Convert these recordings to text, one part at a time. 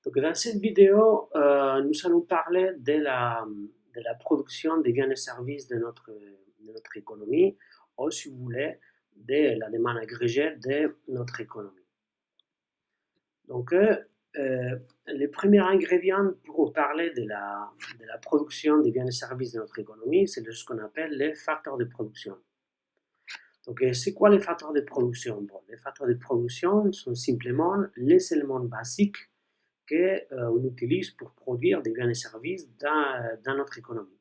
Donc, dans cette vidéo, nous allons parler de la production des biens et services de notre économie, ou si vous voulez, de la demande agrégée de notre économie. Donc, les premiers ingrédients pour parler de la production des biens et services de notre économie, c'est ce qu'on appelle les facteurs de production. Donc, c'est quoi les facteurs de production? Bon, les facteurs de production sont simplement les éléments basiques qu'on utilise pour produire des biens et services dans notre économie.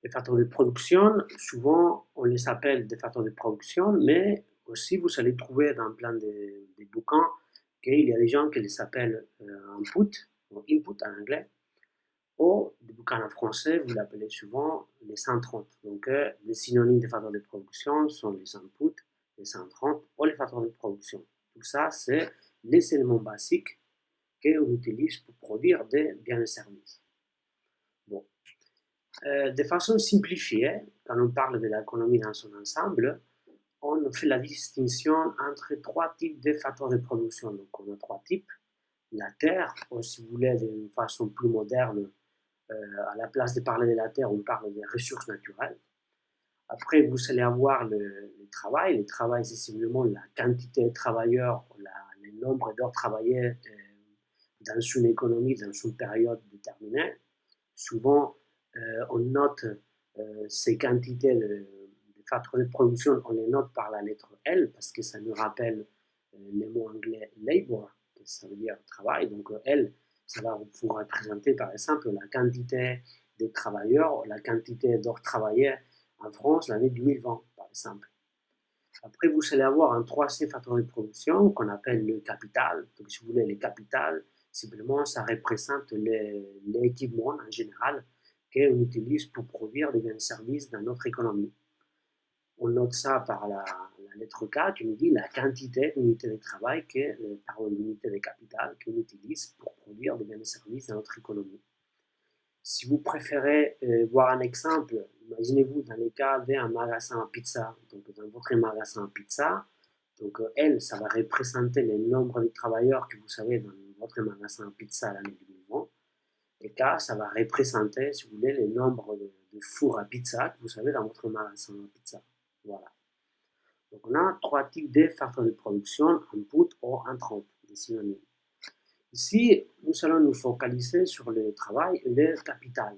Les facteurs de production, souvent, on les appelle des facteurs de production, mais aussi vous allez trouver dans plein de bouquins qu'il y a des gens qui les appellent input, ou input en anglais, ou des bouquins en français, vous l'appelez souvent les 130. Donc, les synonymes des facteurs de production sont les inputs, les 130 ou les facteurs de production. Tout ça, c'est les éléments basiques qu'on utilise pour produire des biens et services. Bon. De façon simplifiée, quand on parle de l'économie dans son ensemble, on fait la distinction entre trois types de facteurs de production. Donc, on a trois types. La terre, ou si vous voulez, d'une façon plus moderne, à la place de parler de la terre, on parle des ressources naturelles. Après, vous allez avoir le travail. Le travail, c'est simplement la quantité de travailleurs, le nombre d'heures travaillées dans une économie, dans une période déterminée. Souvent, on note ces quantités de facteurs de production, on les note par la lettre L parce que ça nous rappelle le mot anglais labor, ça veut dire travail. Donc L, ça va vous représenter par exemple la quantité de travailleurs, la quantité d'heures travaillées en France l'année 2020, par exemple. Après, vous allez avoir un troisième facteur de production qu'on appelle le capital. Donc, si vous voulez, le capital, simplement, ça représente l'équipement en général qu'on utilise pour produire des biens et services dans notre économie. On note ça par la lettre K qui nous dit la quantité d'unités de travail, par l'unité de capital qu'on utilise pour produire des biens et services dans notre économie. Si vous préférez voir un exemple, imaginez-vous dans le cas d'un magasin à pizza. Donc, dans votre magasin à pizza, donc L, ça va représenter le nombre de travailleurs que vous avez dans votre magasin à pizza à l'année 2020. Et K, ça va représenter, si vous voulez, le nombre de fours à pizza que vous avez dans votre magasin à pizza. Voilà. Donc, on a trois types de facteurs de production, input ou entrant, des synonymes. Ici, nous allons nous focaliser sur le travail et le capital.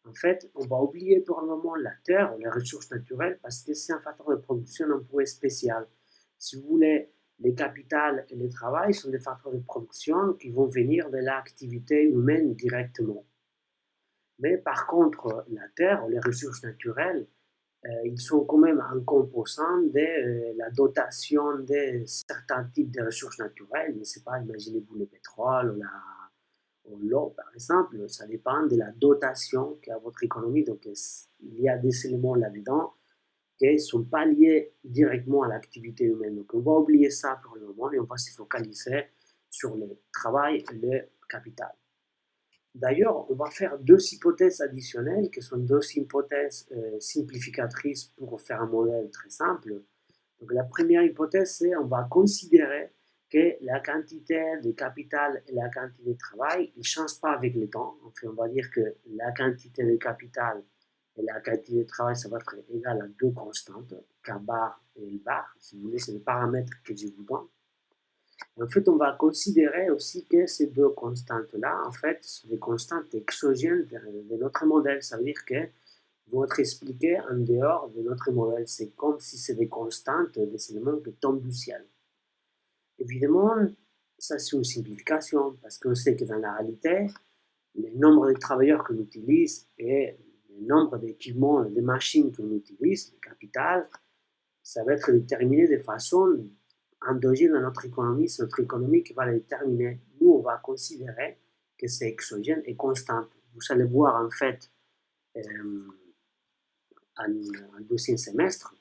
En fait, on va oublier pour le moment la terre, les ressources naturelles, parce que c'est un facteur de production un peu spécial. Si vous voulez, le capital et le travail sont des facteurs de production qui vont venir de l'activité humaine directement. Mais par contre, la terre, les ressources naturelles, ils sont quand même un composant de la dotation de certains types de ressources naturelles. Je ne sais pas, imaginez-vous le pétrole ou l'eau, par exemple. Ça dépend de la dotation qu'a votre économie. Donc, il y a des éléments là-dedans qui ne sont pas liés directement à l'activité humaine. Donc, on va oublier ça pour le moment et on va se focaliser sur le travail et le capital. D'ailleurs, on va faire deux hypothèses additionnelles qui sont deux hypothèses simplificatrices pour faire un modèle très simple. Donc, la première hypothèse, c'est on va considérer que la quantité de capital et la quantité de travail ne changent pas avec le temps. En fait, on va dire que la quantité de capital et la quantité de travail, ça va être égal à deux constantes, K bar et L bar. Si vous voulez, c'est le paramètre que je vous donne. En fait, on va considérer aussi que ces deux constantes-là, en fait, sont des constantes exogènes de notre modèle. Ça veut dire que vont être expliquées en dehors de notre modèle. C'est comme si c'est des constantes, des éléments qui tombent du ciel. Évidemment, ça c'est une simplification parce qu'on sait que dans la réalité, le nombre de travailleurs qu'on utilise et le nombre d'équipements, de machines qu'on utilise, le capital, ça va être déterminé de façon endogène dans notre économie. C'est notre économie qui va le déterminer. Nous, on va considérer que c'est exogène et constante. Vous allez voir en fait en deuxième semestre,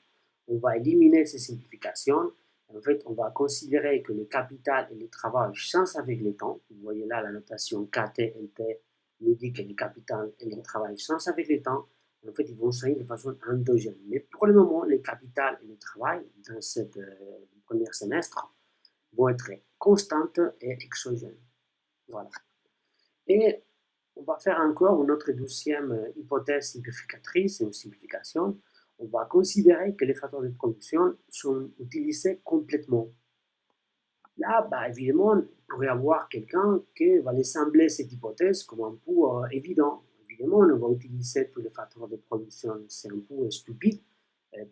on va éliminer ces simplifications. En fait, on va considérer que le capital et le travail changent avec le temps. Vous voyez là la notation KT, LT nous dit que le capital et le travail changent avec le temps. En fait, ils vont changer de façon endogène. Mais pour le moment, le capital et le travail, dans ce premier semestre, vont être constantes et exogènes. Voilà. Et on va faire encore une autre deuxième hypothèse simplificatrice, une simplification. On va considérer que les facteurs de production sont utilisés complètement. Là, bah, évidemment, il pourrait y avoir quelqu'un qui va sembler cette hypothèse comme un peu évident. Évidemment, on va utiliser tous les facteurs de production. C'est un peu stupide,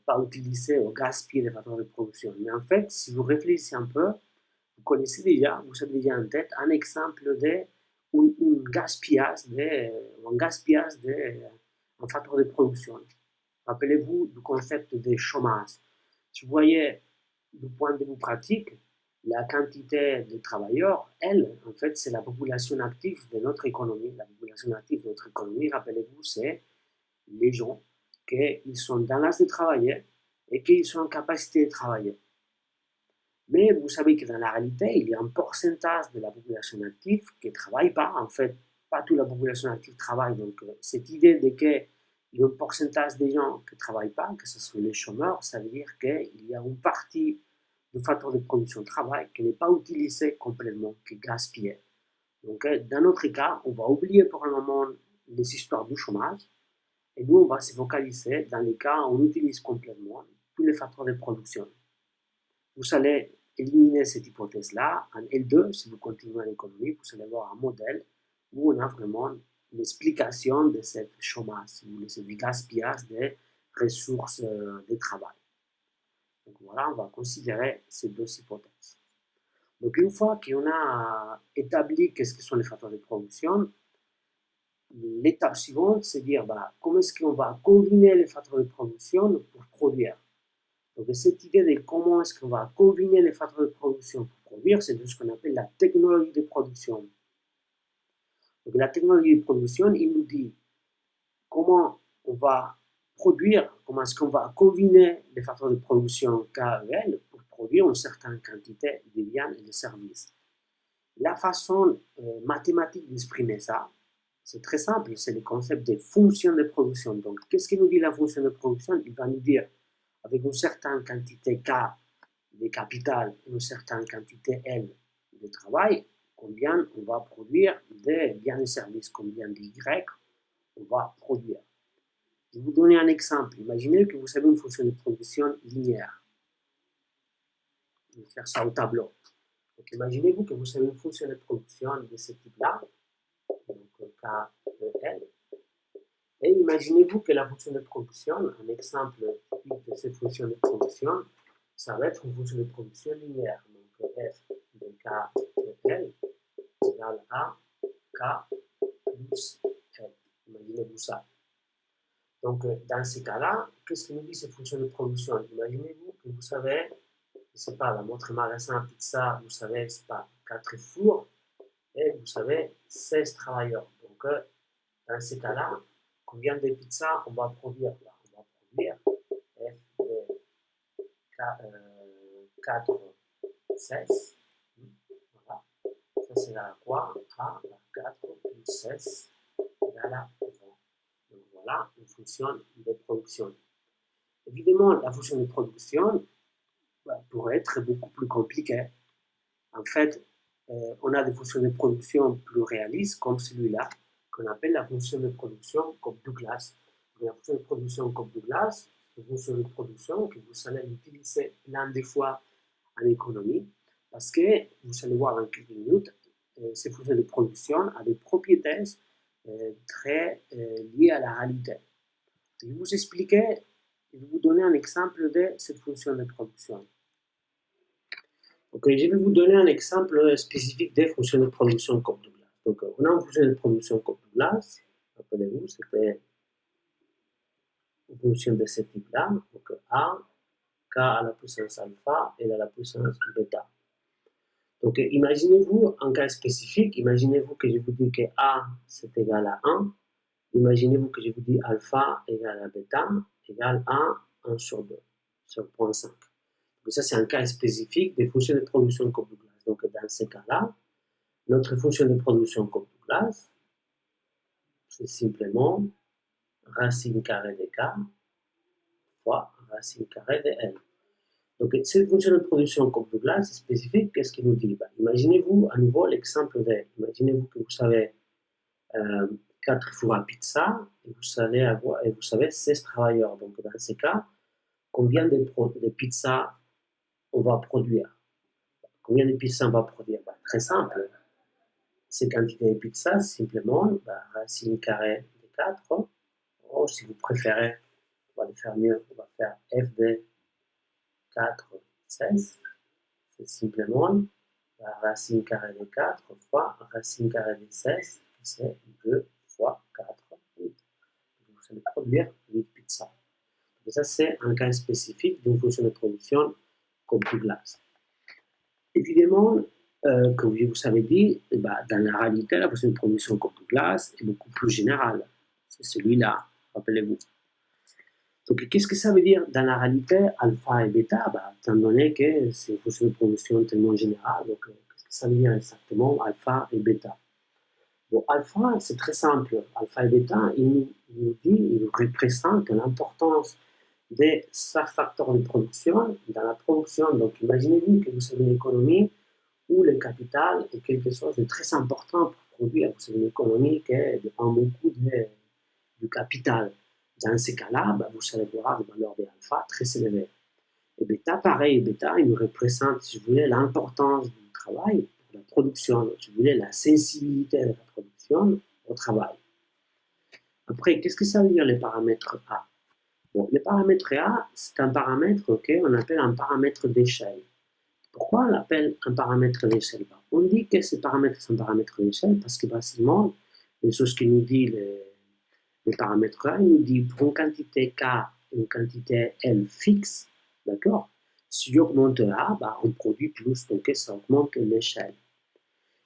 pas utiliser ou gaspiller les facteurs de production. Mais en fait, si vous réfléchissez un peu, vous connaissez déjà, vous avez déjà en tête un exemple de un gaspillage de un facteur de production. Rappelez-vous du concept de chômage. Si vous voyez du point de vue pratique, la quantité de travailleurs, elle, en fait, c'est la population active de notre économie. La population active de notre économie, rappelez-vous, c'est les gens qui sont dans l'âge de travailler et qui sont en capacité de travailler. Mais vous savez que dans la réalité, il y a un pourcentage de la population active qui ne travaille pas. En fait, pas toute la population active travaille. Donc, cette idée de qu'il y a un pourcentage des gens qui ne travaillent pas, que ce sont les chômeurs, ça veut dire qu'il y a une partie du facteur de production de travail qui n'est pas utilisé complètement, qui est gaspillé. Donc, dans notre cas, on va oublier pour le moment les histoires du chômage et nous, on va se focaliser dans les cas où on utilise complètement tous les facteurs de production. Vous allez éliminer cette hypothèse-là. En L2, si vous continuez en économie, vous allez avoir un modèle où on a vraiment l'explication de cette chômage, si vous voulez, du gaspillage des ressources de travail. Donc voilà, on va considérer ces deux hypothèses. Donc une fois qu'on a établi qu'est-ce que sont les facteurs de production, l'étape suivante, c'est de dire comment est-ce qu'on va combiner les facteurs de production pour produire. Donc cette idée de comment est-ce qu'on va combiner les facteurs de production pour produire, c'est ce qu'on appelle la technologie de production. Donc la technologie de production, il nous dit comment on va produire, comment est-ce qu'on va combiner les facteurs de production KEL pour produire une certaine quantité de biens et de services. La façon mathématique d'exprimer ça, c'est très simple, c'est le concept de fonction de production. Donc, qu'est-ce que nous dit la fonction de production? Il va nous dire, avec une certaine quantité K de capital et une certaine quantité L de travail, combien on va produire de biens et services, combien de Y on va produire. Je vais vous donner un exemple. Imaginez que vous avez une fonction de production linéaire. Je vais faire ça au tableau. Donc, imaginez-vous que vous avez une fonction de production de ce type-là, donc K, E, L, et imaginez-vous que la fonction de production, un exemple typique de cette fonction de production, ça va être une fonction de production linéaire. Donc f de K de L égale à K plus L. Imaginez-vous ça. Donc dans ces cas-là, qu'est-ce que nous dit cette fonction de production? Imaginez-vous que vous savez, je ne sais pas, votre magasin à pizza, vous savez, c'est pas 4 fours et vous savez 16 travailleurs. Donc dans ces cas-là, combien de pizzas on va produire? On va produire F de 4, 16. Voilà. Ça, c'est la quoi? A, 4 plus 16 égale à 20. Donc voilà une fonction de production. Évidemment, la fonction de production pourrait être beaucoup plus compliquée. En fait, on a des fonctions de production plus réalistes, comme celui-là, qu'on appelle la fonction de production comme Douglas. La fonction de production comme Douglas, c'est une fonction de production que vous allez utiliser plein de fois en économie, parce que vous allez voir dans quelques minutes, ces fonctions de production ont des propriétés très liées à la réalité. Je vais vous expliquer, je vais vous donner un exemple de cette fonction de production. Donc, je vais vous donner un exemple spécifique des fonctions de production comme Douglas. Donc, on a une fonction de production comme Douglas. Rappelez-vous, c'était une fonction de ce type-là. Donc, A, K à la puissance alpha et à la puissance bêta. Donc, imaginez-vous un cas spécifique. Imaginez-vous que je vous dis que A, c'est égal à 1. Imaginez-vous que je vous dis alpha égale à bêta égale à 1 sur 2, sur 0.5. Donc, ça, c'est un cas spécifique des fonctions de production comme Douglas. Donc, dans ce cas-là, notre fonction de production comme Douglas, c'est simplement racine carrée de K fois racine carrée de L. Donc, cette fonction de production comme Douglas spécifique, qu'est-ce qu'il nous dit? Imaginez-vous à nouveau l'exemple imaginez-vous que vous savez 4 fours à pizza et vous savez 16 travailleurs. Donc, dans ces cas, combien de pizzas on va produire? Combien de pizzas on va produire? Très simple. Ces quantités de pizzas, simplement, racine carrée de 4. Ou si vous préférez, on va le faire mieux, on va faire f de 4, 16. C'est simplement la racine carrée de 4 fois racine carrée de 16, c'est 2 fois 4, 8. Vous allez produire 8 pizzas. Et ça, c'est un cas spécifique d'une fonction de production comme Douglas. Évidemment, comme je vous avais dit, dans la réalité, la fonction de production comme Douglas est beaucoup plus générale. C'est celui-là, rappelez-vous. Donc, qu'est-ce que ça veut dire dans la réalité, alpha et bêta? Étant donné que c'est une fonction de production tellement générale, donc qu'est-ce que ça veut dire exactement, alpha et bêta? Bon, alpha, c'est très simple. Alpha et bêta, il nous représente l'importance de chaque facteur de production dans la production. Donc, imaginez-vous que vous avez une économie où le capital est quelque chose de très important pour produire. Vous avez une économie qui dépend beaucoup du capital. Dans ces cas-là, vous allez voir des valeurs de alpha très élevées. Et bêta, pareil, bêta, il nous représente, si vous voulez, l'importance du travail pour la production, si vous voulez, la sensibilité de la production au travail. Après, qu'est-ce que ça veut dire les paramètres A? Bon, le paramètre A, c'est un paramètre qu'on appelle un paramètre d'échelle. Pourquoi on l'appelle un paramètre d'échelle? On dit que ce paramètre est un paramètre d'échelle parce que basiquement, les choses qu'il nous dit le paramètre A, il nous dit pour une quantité K et une quantité L fixe, d'accord? Si j'augmente A, on produit plus, donc ça augmente l'échelle.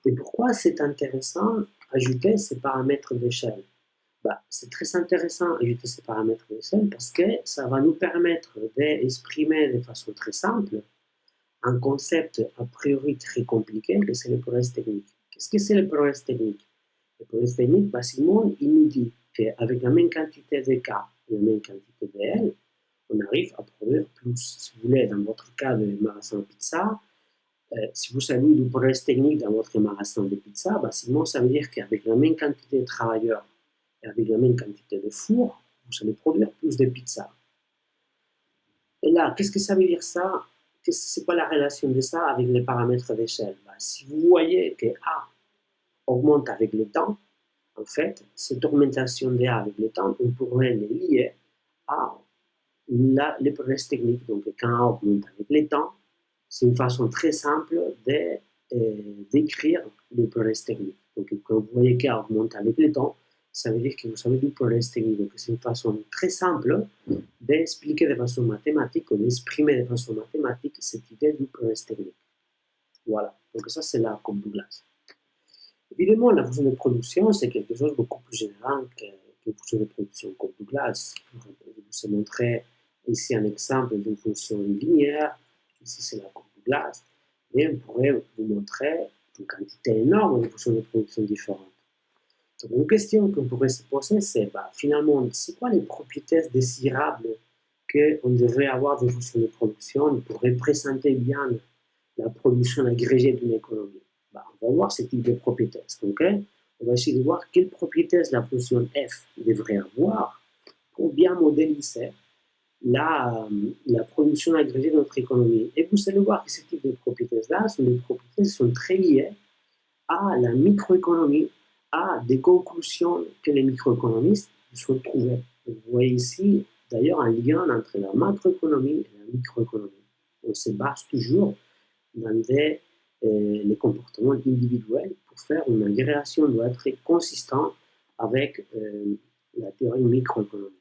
Et pourquoi c'est intéressant d'ajouter ces paramètres d'échelle? C'est très intéressant d'ajouter ces paramètres d'échelle parce que ça va nous permettre d'exprimer de façon très simple un concept a priori très compliqué que c'est le progrès technique. Qu'est-ce que c'est le progrès technique? Le progrès technique, basiquement, il nous dit qu'avec la même quantité de K et la même quantité de L, on arrive à produire plus. Si vous voulez, dans votre cas de magasin pizza, si vous avez du progrès technique dans votre magasin de pizza, basiquement, ça veut dire qu'avec la même quantité de travailleurs et avec la même quantité de fours, vous allez produire plus de pizza. Et là, qu'est-ce que ça veut dire ça? C'est quoi la relation de ça avec les paramètres d'échelle? Si vous voyez que A augmente avec le temps, en fait, cette augmentation de A avec le temps, on pourrait les lier à les progrès techniques. Donc, quand A augmente avec le temps, c'est une façon très simple d'écrire le progrès technique. Donc, quand vous voyez qu'A augmente avec le temps, ça veut dire que vous avez du progrès technique. Donc, c'est une façon très simple d'expliquer de façon mathématique ou d'exprimer de façon mathématique cette idée du progrès technique. Voilà. Donc, ça, c'est la comme Douglas. Évidemment, la fonction de production, c'est quelque chose de beaucoup plus général qu'une fonction de production comme Douglas. Je vous ai montré ici un exemple d'une fonction linéaire. Ici, c'est la courbe Douglas. Et on pourrait vous montrer une quantité énorme de fonctions de production différentes. Donc, une question qu'on pourrait se poser, c'est finalement, c'est quoi les propriétés désirables qu'on devrait avoir des fonctions de production pour représenter bien la production agrégée d'une économie? On va voir ce type de propriétés. Okay? On va essayer de voir quelles propriétés la fonction f devrait avoir pour bien modéliser la production agrégée de notre économie. Et vous allez voir que ce type de propriétés-là sont des propriétés qui sont très liées à la microéconomie, à des conclusions que les microéconomistes ont trouvées. Vous voyez ici, d'ailleurs, un lien entre la macroéconomie et la microéconomie. On se base toujours dans les comportements individuels pour faire une agrégation doit être consistante avec la théorie microéconomique.